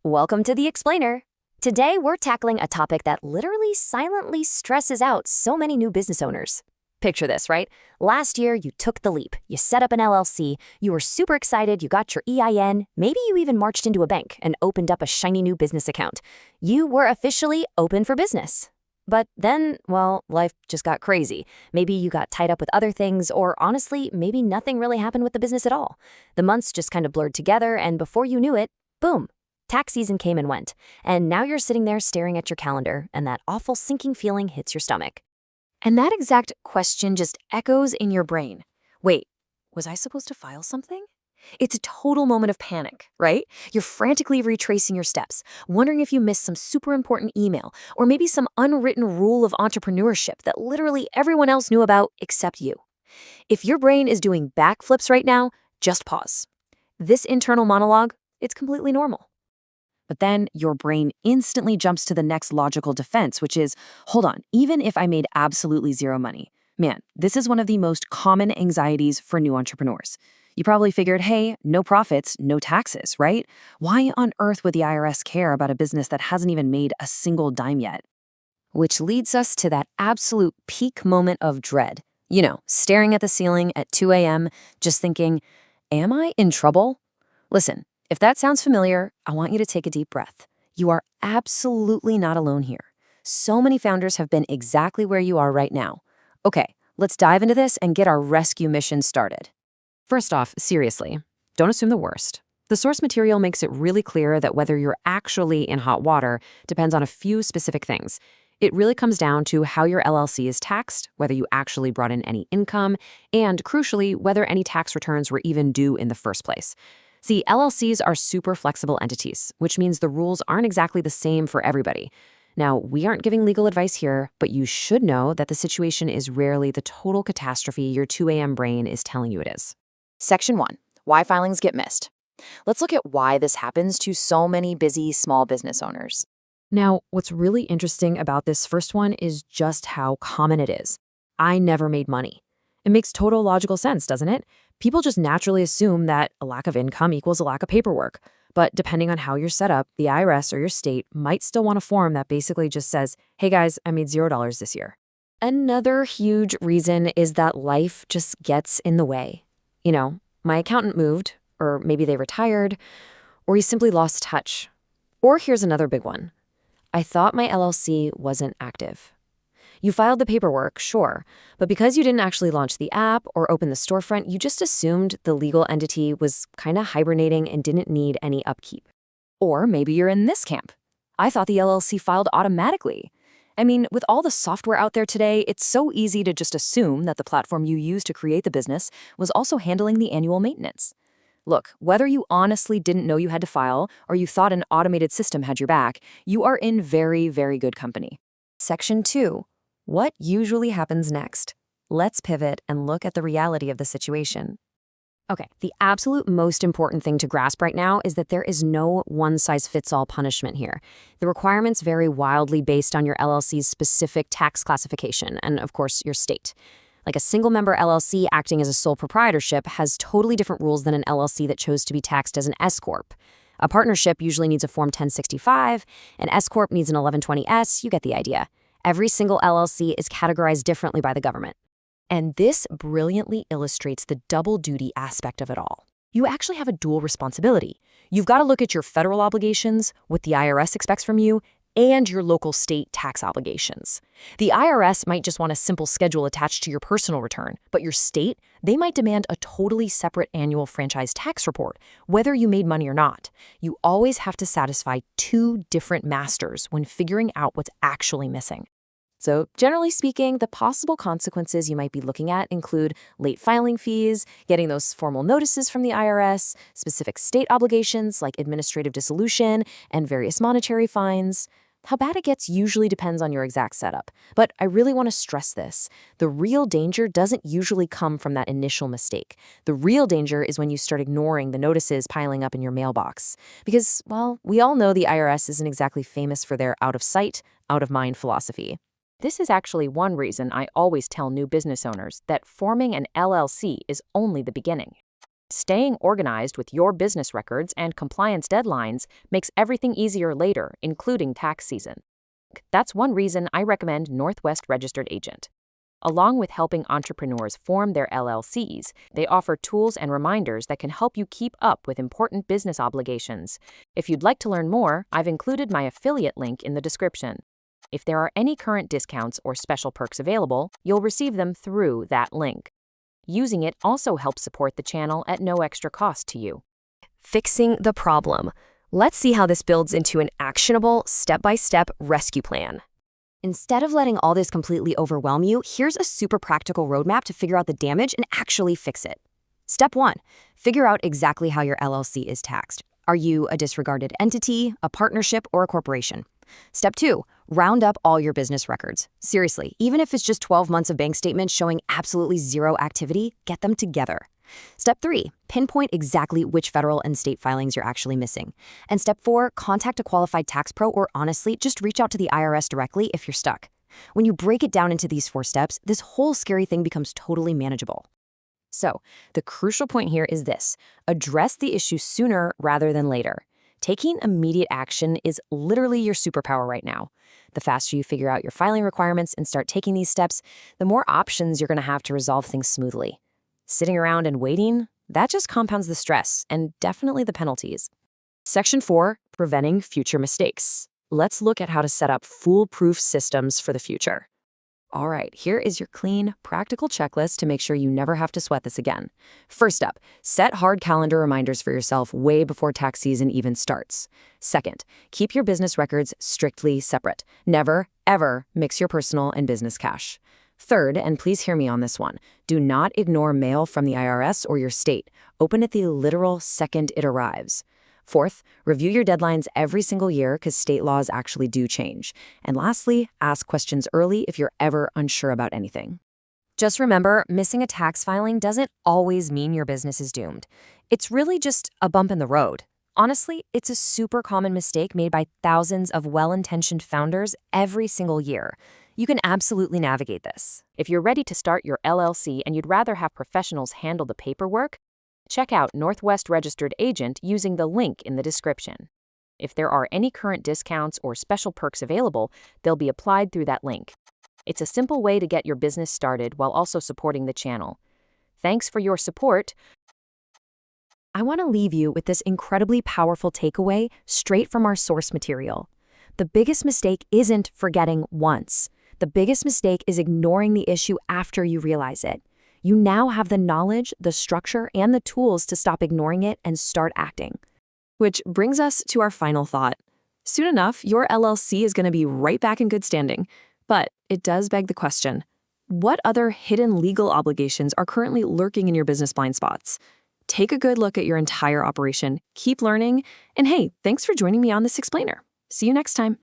Welcome to The Explainer. Today, we're tackling a topic that literally silently stresses out so many new business owners. Picture this, right? Last year, you took the leap. You set up an LLC, you were super excited, you got your EIN, maybe you even marched into a bank and opened up a shiny new business account. You were officially open for business. But then, well, life just got crazy. Maybe you got tied up with other things, or honestly, maybe nothing really happened with the business at all. The months just kind of blurred together, and before you knew it, boom. Tax season came and went, and now you're sitting there staring at your calendar, and that awful sinking feeling hits your stomach. And that exact question just echoes in your brain. Wait, was I supposed to file something? It's a total moment of panic, right? You're frantically retracing your steps, wondering if you missed some super important email, or maybe some unwritten rule of entrepreneurship that literally everyone else knew about except you. If your brain is doing backflips right now, just pause. This internal monologue, it's completely normal. But then your brain instantly jumps to the next logical defense, which is, hold on, even if I made absolutely zero money, man, this is one of the most common anxieties for new entrepreneurs. You probably figured, hey, no profits, no taxes, right? Why on earth would the IRS care about a business that hasn't even made a single dime yet? Which leads us to that absolute peak moment of dread. You know, staring at the ceiling at 2 a.m., just thinking, am I in trouble? Listen. If that sounds familiar, I want you to take a deep breath. You are absolutely not alone here. So many founders have been exactly where you are right now. Okay, let's dive into this and get our rescue mission started. First off, seriously, don't assume the worst. The source material makes it really clear that whether you're actually in hot water depends on a few specific things. It really comes down to how your LLC is taxed, whether you actually brought in any income, and crucially, whether any tax returns were even due in the first place. See, LLCs are super flexible entities, which means the rules aren't exactly the same for everybody. Now, we aren't giving legal advice here, but you should know that the situation is rarely the total catastrophe your 2 a.m. brain is telling you it is. Section 1. Why filings get missed. Let's look at why this happens to so many busy small business owners. Now, what's really interesting about this first one is just how common it is. I never made money. It makes total logical sense, doesn't it? People just naturally assume that a lack of income equals a lack of paperwork. But depending on how you're set up, the IRS or your state might still want a form that basically just says, hey guys, I made $0 this year. Another huge reason is that life just gets in the way. You know, my accountant moved, or maybe they retired, or you simply lost touch. Or here's another big one. I thought my LLC wasn't active. You filed the paperwork, sure, but because you didn't actually launch the app or open the storefront, you just assumed the legal entity was kind of hibernating and didn't need any upkeep. Or maybe you're in this camp. I thought the LLC filed automatically. I mean, with all the software out there today, it's so easy to just assume that the platform you used to create the business was also handling the annual maintenance. Look, whether you honestly didn't know you had to file or you thought an automated system had your back, you are in very, very good company. Section 2. What usually happens next? Let's pivot and look at the reality of the situation. Okay, the absolute most important thing to grasp right now is that there is no one-size-fits-all punishment here. The requirements vary wildly based on your LLC's specific tax classification and, of course, your state. Like a single-member LLC acting as a sole proprietorship has totally different rules than an LLC that chose to be taxed as an S-corp. A partnership usually needs a Form 1065, an S-corp needs an 1120S, you get the idea. Every single LLC is categorized differently by the government. And this brilliantly illustrates the double duty aspect of it all. You actually have a dual responsibility. You've got to look at your federal obligations, what the IRS expects from you, and your local state tax obligations. The IRS might just want a simple schedule attached to your personal return, but your state, they might demand a totally separate annual franchise tax report, whether you made money or not. You always have to satisfy two different masters when figuring out what's actually missing. So generally speaking, the possible consequences you might be looking at include late filing fees, getting those formal notices from the IRS, specific state obligations like administrative dissolution, and various monetary fines. How bad it gets usually depends on your exact setup. But I really want to stress this. The real danger doesn't usually come from that initial mistake. The real danger is when you start ignoring the notices piling up in your mailbox. Because, well, we all know the IRS isn't exactly famous for their out of sight, out of mind philosophy. This is actually one reason I always tell new business owners that forming an LLC is only the beginning. Staying organized with your business records and compliance deadlines makes everything easier later, including tax season. That's one reason I recommend Northwest Registered Agent. Along with helping entrepreneurs form their LLCs, they offer tools and reminders that can help you keep up with important business obligations. If you'd like to learn more, I've included my affiliate link in the description. If there are any current discounts or special perks available, you'll receive them through that link. Using it also helps support the channel at no extra cost to you. Fixing the problem. Let's see how this builds into an actionable, step-by-step rescue plan. Instead of letting all this completely overwhelm you, here's a super practical roadmap to figure out the damage and actually fix it. Step 1. Figure out exactly how your LLC is taxed. Are you a disregarded entity, a partnership, or a corporation? Step 2. Round up all your business records. Seriously, even if it's just 12 months of bank statements showing absolutely zero activity, get them together. Step 3. Pinpoint exactly which federal and state filings you're actually missing. And Step 4. Contact a qualified tax pro, or honestly, just reach out to the IRS directly if you're stuck. When you break it down into these 4 steps, this whole scary thing becomes totally manageable. So, the crucial point here is this: address the issue sooner rather than later. Taking immediate action is literally your superpower right now. The faster you figure out your filing requirements and start taking these steps, the more options you're going to have to resolve things smoothly. Sitting around and waiting, that just compounds the stress and definitely the penalties. Section 4, preventing future mistakes. Let's look at how to set up foolproof systems for the future. All right, here is your clean, practical checklist to make sure you never have to sweat this again. First up, set hard calendar reminders for yourself way before tax season even starts. Second, keep your business records strictly separate. Never, ever mix your personal and business cash. Third, and please hear me on this one, do not ignore mail from the IRS or your state. Open it the literal second it arrives. Fourth, review your deadlines every single year because state laws actually do change. And lastly, ask questions early if you're ever unsure about anything. Just remember, missing a tax filing doesn't always mean your business is doomed. It's really just a bump in the road. Honestly, it's a super common mistake made by thousands of well-intentioned founders every single year. You can absolutely navigate this. If you're ready to start your LLC and you'd rather have professionals handle the paperwork, check out Northwest Registered Agent using the link in the description. If there are any current discounts or special perks available, they'll be applied through that link. It's a simple way to get your business started while also supporting the channel. Thanks for your support. I want to leave you with this incredibly powerful takeaway straight from our source material. The biggest mistake isn't forgetting once. The biggest mistake is ignoring the issue after you realize it. You now have the knowledge, the structure, and the tools to stop ignoring it and start acting. Which brings us to our final thought. Soon enough, your LLC is going to be right back in good standing. But it does beg the question, what other hidden legal obligations are currently lurking in your business blind spots? Take a good look at your entire operation, keep learning, and hey, thanks for joining me on this explainer. See you next time.